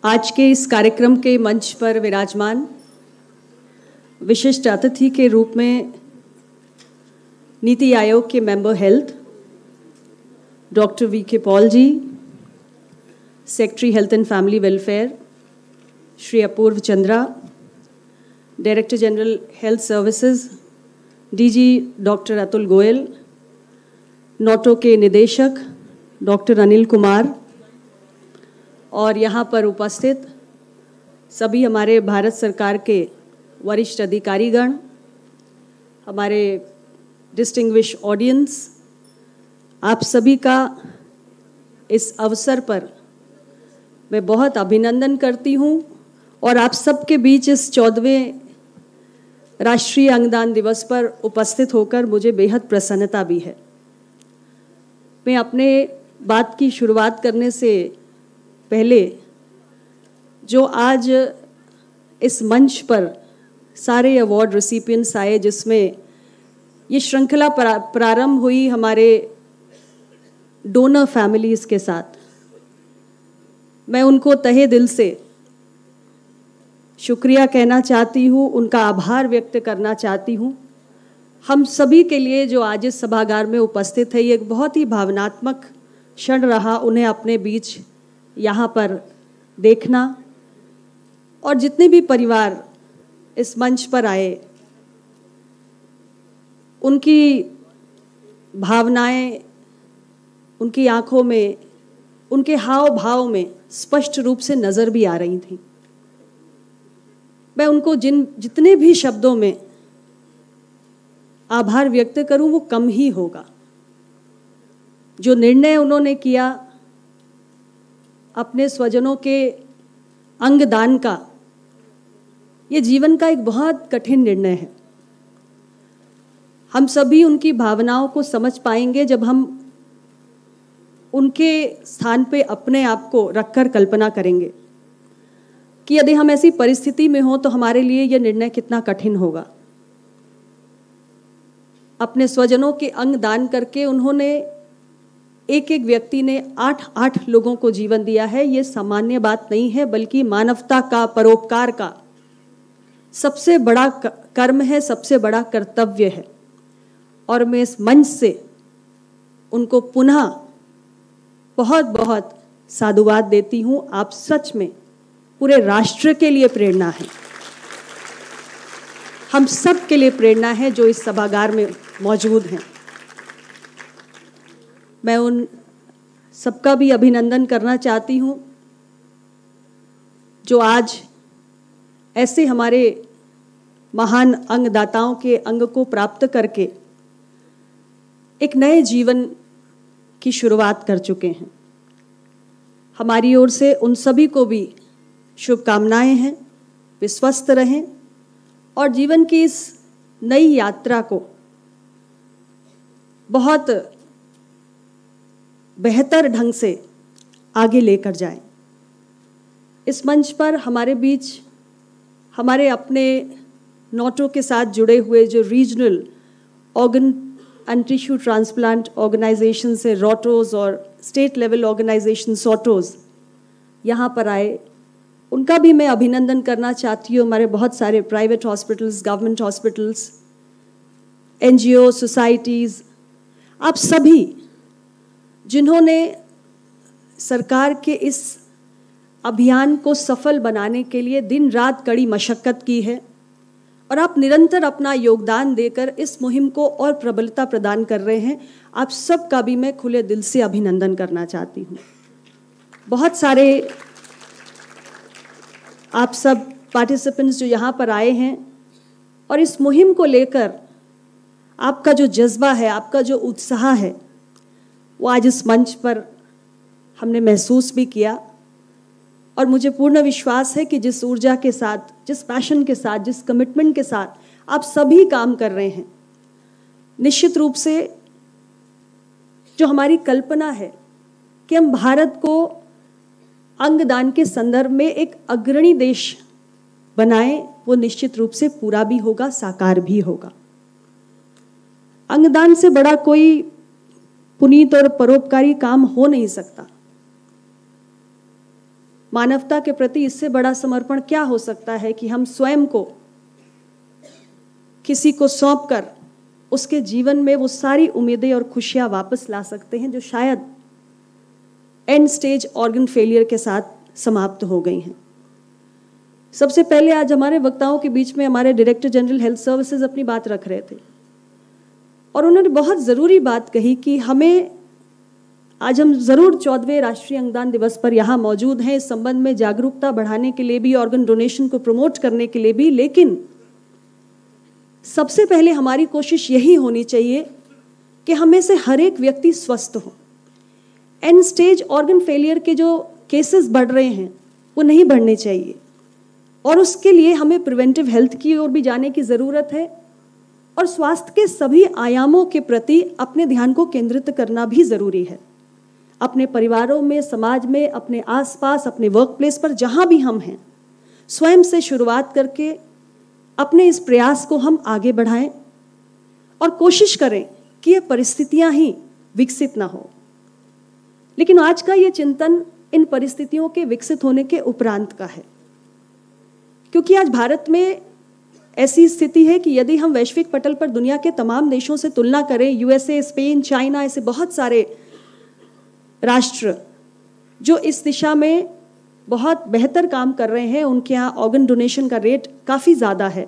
आज के इस कार्यक्रम के मंच पर विराजमान विशिष्ट अतिथि के रूप में नीति आयोग के member health doctor VK. Paul ji, secretary health and family welfare Shri Apurva Chandra, director general health services DG doctor Atul Goel, NOTTO के निदेशक डॉक्टर अनिल कुमार और यहाँ पर उपस्थित सभी हमारे भारत सरकार के वरिष्ठ अधिकारीगण, हमारे डिस्टिंग्विश ऑडियंस, आप सभी का इस अवसर पर मैं बहुत अभिनंदन करती हूँ और आप सबके बीच इस 14वें राष्ट्रीय अंगदान दिवस पर उपस्थित होकर मुझे बेहद प्रसन्नता भी है। मैं अपने बात की शुरुआत करने से पहले जो आज इस मंच पर सारे अवार्ड रिसिपिएंट्स आए, जिसमें ये श्रृंखला प्रारंभ हुई हमारे डोनर फैमिलीज़ के साथ, मैं उनको तहे दिल से शुक्रिया कहना चाहती हूँ, उनका आभार व्यक्त करना चाहती हूँ। हम सभी के लिए जो आज इस सभागार में उपस्थित है, ये एक बहुत ही भावनात्मक क्षण रहा उन्हें अपने बीच यहाँ पर देखना, और जितने भी परिवार इस मंच पर आए उनकी भावनाएं, उनकी आंखों में, उनके हाव भाव में स्पष्ट रूप से नज़र भी आ रही थी। मैं उनको जितने भी शब्दों में आभार व्यक्त करूं वो कम ही होगा। जो निर्णय उन्होंने किया अपने स्वजनों के अंगदान का, ये जीवन का एक बहुत कठिन निर्णय है। हम सभी उनकी भावनाओं को समझ पाएंगे जब हम उनके स्थान पे अपने आप को रखकर कल्पना करेंगे कि यदि हम ऐसी परिस्थिति में हो तो हमारे लिए यह निर्णय कितना कठिन होगा। अपने स्वजनों के अंग दान करके उन्होंने एक एक व्यक्ति ने 8 लोगों को जीवन दिया है। ये सामान्य बात नहीं है, बल्कि मानवता का, परोपकार का सबसे बड़ा कर्म है, सबसे बड़ा कर्तव्य है। और मैं इस मंच से उनको पुनः बहुत बहुत साधुवाद देती हूँ। आप सच में पूरे राष्ट्र के लिए प्रेरणा है, हम सब के लिए प्रेरणा है जो इस सभागार में मौजूद हैं। मैं उन सबका भी अभिनंदन करना चाहती हूँ जो आज ऐसे हमारे महान अंगदाताओं के अंग को प्राप्त करके एक नए जीवन की शुरुआत कर चुके हैं। हमारी ओर से उन सभी को भी शुभकामनाएं हैं, वे स्वस्थ रहें और जीवन की इस नई यात्रा को बहुत बेहतर ढंग से आगे लेकर जाएं। इस मंच पर हमारे बीच हमारे अपने नोटो के साथ जुड़े हुए जो regional organ and tissue transplant organisation से रोटोज और स्टेट लेवल ऑर्गेनाइजेशन सोटोज यहाँ पर आए, उनका भी मैं अभिनंदन करना चाहती हूँ। हमारे बहुत सारे private hospitals, government hospitals, NGO, societies, आप सभी जिन्होंने सरकार के इस अभियान को सफल बनाने के लिए दिन रात कड़ी मशक्कत की है और आप निरंतर अपना योगदान देकर इस मुहिम को और प्रबलता प्रदान कर रहे हैं, आप सब का भी मैं खुले दिल से अभिनंदन करना चाहती हूँ। बहुत सारे आप सब पार्टिसिपेंट्स जो यहाँ पर आए हैं और इस मुहिम को लेकर आपका जो जज्बा है, आपका जो उत्साह है, वो आज इस मंच पर हमने महसूस भी किया। और मुझे पूर्ण विश्वास है कि जिस ऊर्जा के साथ, जिस पैशन के साथ, जिस कमिटमेंट के साथ आप सभी काम कर रहे हैं, निश्चित रूप से जो हमारी कल्पना है कि हम भारत को अंगदान के संदर्भ में एक अग्रणी देश बनाएं, वो निश्चित रूप से पूरा भी होगा, साकार भी होगा। अंगदान से बड़ा कोई पुनीत और परोपकारी काम हो नहीं सकता। मानवता के प्रति इससे बड़ा समर्पण क्या हो सकता है कि हम स्वयं को किसी को सौंप कर उसके जीवन में वो सारी उम्मीदें और खुशियां वापस ला सकते हैं जो शायद एंड स्टेज ऑर्गन फेलियर के साथ समाप्त हो गई हैं। सबसे पहले आज हमारे वक्ताओं के बीच में हमारे डायरेक्टर जनरल हेल्थ सर्विसेज अपनी बात रख रहे थे और उन्होंने बहुत ज़रूरी बात कही कि हमें आज हम ज़रूर 14वें राष्ट्रीय अंगदान दिवस पर यहाँ मौजूद हैं इस संबंध में जागरूकता बढ़ाने के लिए भी, ऑर्गन डोनेशन को प्रमोट करने के लिए भी, लेकिन सबसे पहले हमारी कोशिश यही होनी चाहिए कि हमें से हर एक व्यक्ति स्वस्थ हो। एंड स्टेज ऑर्गन फेलियर के जो केसेस बढ़ रहे हैं वो नहीं बढ़ने चाहिए और उसके लिए हमें प्रिवेंटिव हेल्थ की ओर भी जाने की ज़रूरत है और स्वास्थ्य के सभी आयामों के प्रति अपने ध्यान को केंद्रित करना भी ज़रूरी है। अपने परिवारों में, समाज में, अपने आसपास, अपने वर्क प्लेस पर जहाँ भी हम हैं, स्वयं से शुरुआत करके अपने इस प्रयास को हम आगे बढ़ाएं और कोशिश करें कि ये परिस्थितियां ही विकसित ना हो। लेकिन आज का ये चिंतन इन परिस्थितियों के विकसित होने के उपरांत का है, क्योंकि आज भारत में ऐसी स्थिति है कि यदि हम वैश्विक पटल पर दुनिया के तमाम देशों से तुलना करें, यूएसए, स्पेन, चाइना, ऐसे बहुत सारे राष्ट्र जो इस दिशा में बहुत बेहतर काम कर रहे हैं, उनके यहाँ ऑर्गन डोनेशन का रेट काफ़ी ज़्यादा है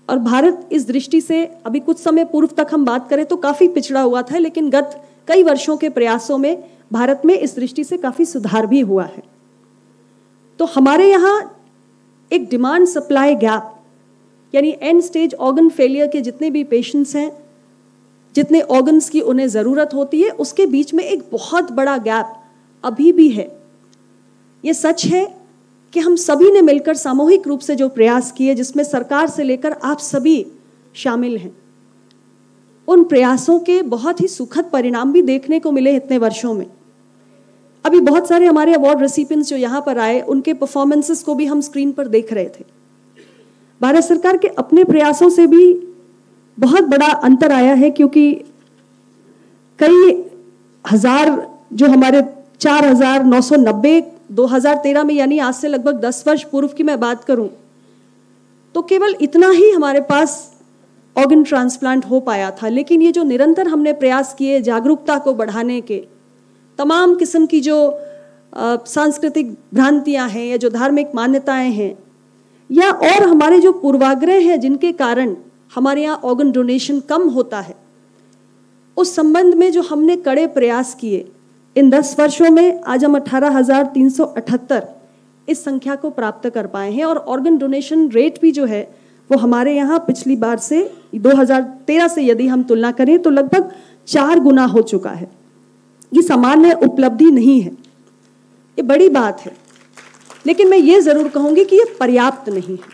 और भारत इस दृष्टि से अभी कुछ समय पूर्व तक हम बात करें तो काफ़ी पिछड़ा हुआ था, लेकिन गत कई वर्षों के प्रयासों में भारत में इस दृष्टि से काफ़ी सुधार भी हुआ है। तो हमारे यहाँ एक डिमांड सप्लाई गैप, यानी एंड स्टेज ऑर्गन फेलियर के जितने भी पेशेंट्स हैं, जितने ऑर्गन्स की उन्हें ज़रूरत होती है, उसके बीच में एक बहुत बड़ा गैप अभी भी है। ये सच है कि हम सभी ने मिलकर सामूहिक रूप से जो प्रयास किए, जिसमें सरकार से लेकर आप सभी शामिल हैं, उन प्रयासों के बहुत ही सुखद परिणाम भी देखने को मिले इतने वर्षों में। अभी बहुत सारे हमारे अवार्ड रेसिपिएंट्स जो यहाँ पर आए, उनके परफॉर्मेंसेस को भी हम स्क्रीन पर देख रहे थे। भारत सरकार के अपने प्रयासों से भी बहुत बड़ा अंतर आया है, क्योंकि कई हजार जो हमारे 4,990 2013 में, यानी आज से लगभग 10 वर्ष पूर्व की मैं बात करूं तो केवल इतना ही हमारे पास ऑर्गन ट्रांसप्लांट हो पाया था। लेकिन ये जो निरंतर हमने प्रयास किए जागरूकता को बढ़ाने के, तमाम किस्म की जो सांस्कृतिक भ्रांतियां हैं या जो धार्मिक मान्यताएं हैं या और हमारे जो पूर्वाग्रह हैं जिनके कारण हमारे यहाँ ऑर्गन डोनेशन कम होता है, उस संबंध में जो हमने कड़े प्रयास किए, इन 10 वर्षों में आज हम 18,378 इस संख्या को प्राप्त कर पाए हैं और ऑर्गन डोनेशन रेट भी जो है वो हमारे यहाँ पिछली बार से 2013 से यदि हम तुलना करें तो लगभग 4 गुना हो चुका है। ये सामान्य उपलब्धि नहीं है, ये बड़ी बात है, लेकिन मैं ये ज़रूर कहूँगी कि ये पर्याप्त नहीं है।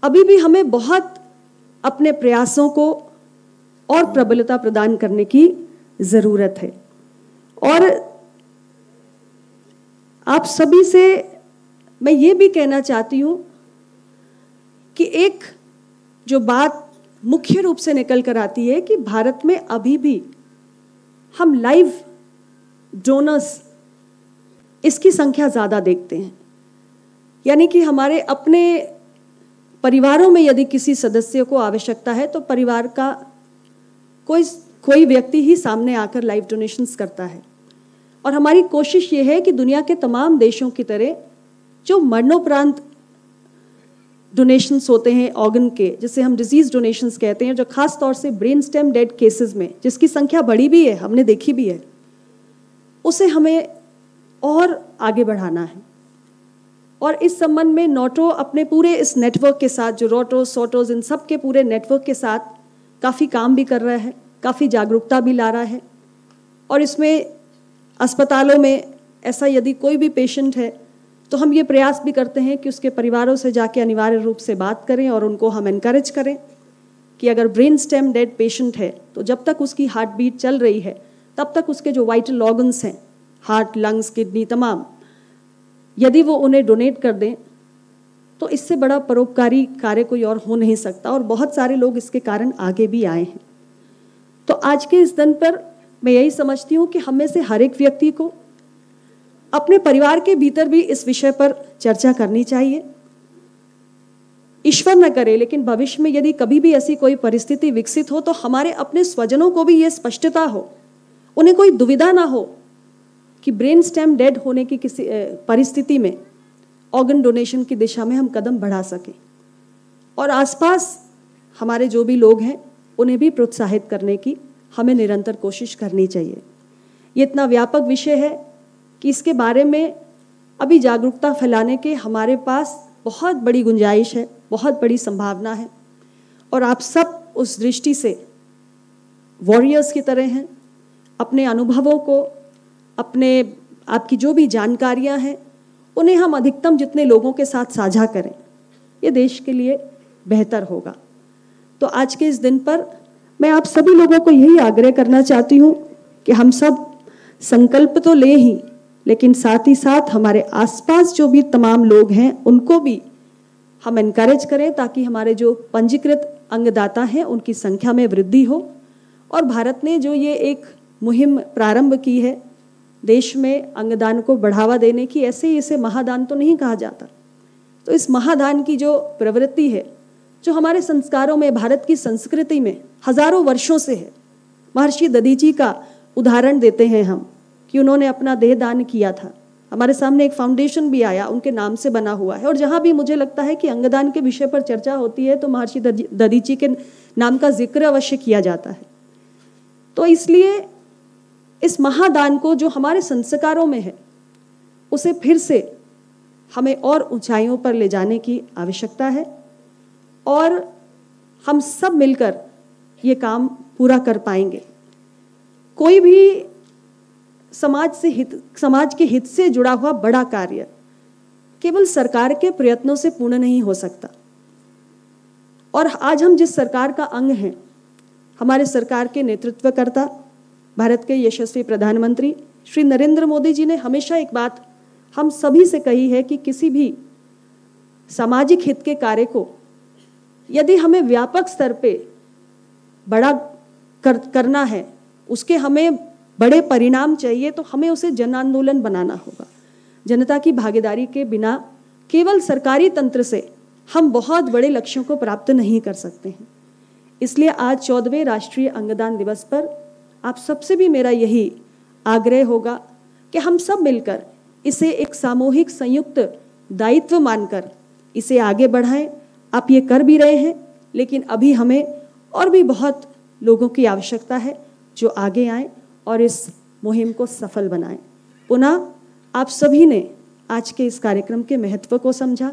अभी भी हमें बहुत अपने प्रयासों को और प्रबलता प्रदान करने की ज़रूरत है। और आप सभी से मैं ये भी कहना चाहती हूँ कि एक जो बात मुख्य रूप से निकल कर आती है कि भारत में अभी भी हम लाइव डोनर्स इसकी संख्या ज़्यादा देखते हैं, यानी कि हमारे अपने परिवारों में यदि किसी सदस्य को आवश्यकता है तो परिवार का कोई व्यक्ति ही सामने आकर लाइव डोनेशंस करता है। और हमारी कोशिश ये है कि दुनिया के तमाम देशों की तरह जो मरणोपरांत डोनेशंस होते हैं ऑर्गन के, जिसे हम डिजीज डोनेशंस कहते हैं, जो खास तौर से ब्रेन स्टेम डेड केसेस में जिसकी संख्या बढ़ी भी है, हमने देखी भी है, उसे हमें और आगे बढ़ाना है। और इस संबंध में नोटो अपने पूरे इस नेटवर्क के साथ, जो रोटो, सोटोज, इन सब के पूरे नेटवर्क के साथ काफ़ी काम भी कर रहा है, काफ़ी जागरूकता भी ला रहा है। और इसमें अस्पतालों में ऐसा यदि कोई भी पेशेंट है तो हम ये प्रयास भी करते हैं कि उसके परिवारों से जाके अनिवार्य रूप से बात करें और उनको हम एनकरेज करें कि अगर ब्रेन स्टेम डेड पेशेंट है तो जब तक उसकी हार्ट बीट चल रही है तब तक उसके जो वाइटल ऑर्गन्स हैं, हार्ट, लंग्स, किडनी, तमाम, यदि वो उन्हें डोनेट कर दें तो इससे बड़ा परोपकारी कार्य कोई और हो नहीं सकता। और बहुत सारे लोग इसके कारण आगे भी आए हैं। तो आज के इस दिन पर मैं यही समझती हूँ कि हम में से हर एक व्यक्ति को अपने परिवार के भीतर भी इस विषय पर चर्चा करनी चाहिए। ईश्वर न करे, लेकिन भविष्य में यदि कभी भी ऐसी कोई परिस्थिति विकसित हो तो हमारे अपने स्वजनों को भी ये स्पष्टता हो, उन्हें कोई दुविधा ना हो कि ब्रेन स्टेम डेड होने की किसी परिस्थिति में ऑर्गन डोनेशन की दिशा में हम कदम बढ़ा सकें। और आसपास हमारे जो भी लोग हैं उन्हें भी प्रोत्साहित करने की हमें निरंतर कोशिश करनी चाहिए। ये इतना व्यापक विषय है कि इसके बारे में अभी जागरूकता फैलाने के हमारे पास बहुत बड़ी गुंजाइश है, बहुत बड़ी संभावना है। और आप सब उस दृष्टि से वॉरियर्स की तरह हैं। अपने अनुभवों को, आपकी जो भी जानकारियां हैं, उन्हें हम अधिकतम जितने लोगों के साथ साझा करें, ये देश के लिए बेहतर होगा। तो आज के इस दिन पर मैं आप सभी लोगों को यही आग्रह करना चाहती हूँ कि हम सब संकल्प तो ले ही, लेकिन साथ ही साथ हमारे आसपास जो भी तमाम लोग हैं उनको भी हम एनकरेज करें, ताकि हमारे जो पंजीकृत अंगदाता हैं उनकी संख्या में वृद्धि हो। और भारत ने जो ये एक मुहिम प्रारंभ की है देश में अंगदान को बढ़ावा देने की, ऐसे ही इसे महादान तो नहीं कहा जाता। तो इस महादान की जो प्रवृत्ति है, जो हमारे संस्कारों में, भारत की संस्कृति में हजारों वर्षों से है। महर्षि दधीची का उदाहरण देते हैं हम कि उन्होंने अपना देह दान किया था। हमारे सामने एक फाउंडेशन भी आया, उनके नाम से बना हुआ है। और जहाँ भी मुझे लगता है कि अंगदान के विषय पर चर्चा होती है तो महर्षि दधीची के नाम का जिक्र अवश्य किया जाता है। तो इसलिए इस महादान को जो हमारे संस्कारों में है, उसे फिर से हमें और ऊंचाइयों पर ले जाने की आवश्यकता है। और हम सब मिलकर ये काम पूरा कर पाएंगे। कोई भी समाज के हित से जुड़ा हुआ बड़ा कार्य केवल सरकार के प्रयत्नों से पूर्ण नहीं हो सकता। और आज हम जिस सरकार का अंग हैं, हमारे सरकार के नेतृत्वकर्ता भारत के यशस्वी प्रधानमंत्री श्री नरेंद्र मोदी जी ने हमेशा एक बात हम सभी से कही है कि किसी भी सामाजिक हित के कार्य को यदि हमें व्यापक स्तर पे बड़ा करना है, उसके हमें बड़े परिणाम चाहिए, तो हमें उसे जन आंदोलन बनाना होगा। जनता की भागीदारी के बिना केवल सरकारी तंत्र से हम बहुत बड़े लक्ष्यों को प्राप्त नहीं कर सकते हैं। इसलिए आज 14वें राष्ट्रीय अंगदान दिवस पर आप सबसे भी मेरा यही आग्रह होगा कि हम सब मिलकर इसे एक सामूहिक संयुक्त दायित्व मानकर इसे आगे बढ़ाएं। आप ये कर भी रहे हैं, लेकिन अभी हमें और भी बहुत लोगों की आवश्यकता है जो आगे आएं और इस मुहिम को सफल बनाएं। पुनः आप सभी ने आज के इस कार्यक्रम के महत्व को समझा,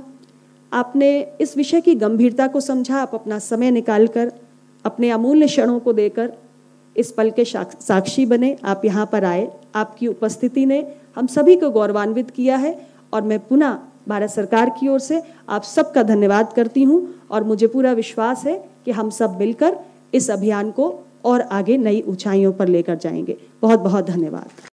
आपने इस विषय की गंभीरता को समझा। आप अपना समय निकालकर अपने अमूल्य क्षणों को देकर इस पल के साक्षी बने, आप यहाँ पर आए। आपकी उपस्थिति ने हम सभी को गौरवान्वित किया है और मैं पुनः भारत सरकार की ओर से आप सबका धन्यवाद करती हूँ। और मुझे पूरा विश्वास है कि हम सब मिलकर इस अभियान को और आगे नई ऊंचाइयों पर लेकर जाएंगे। बहुत बहुत धन्यवाद।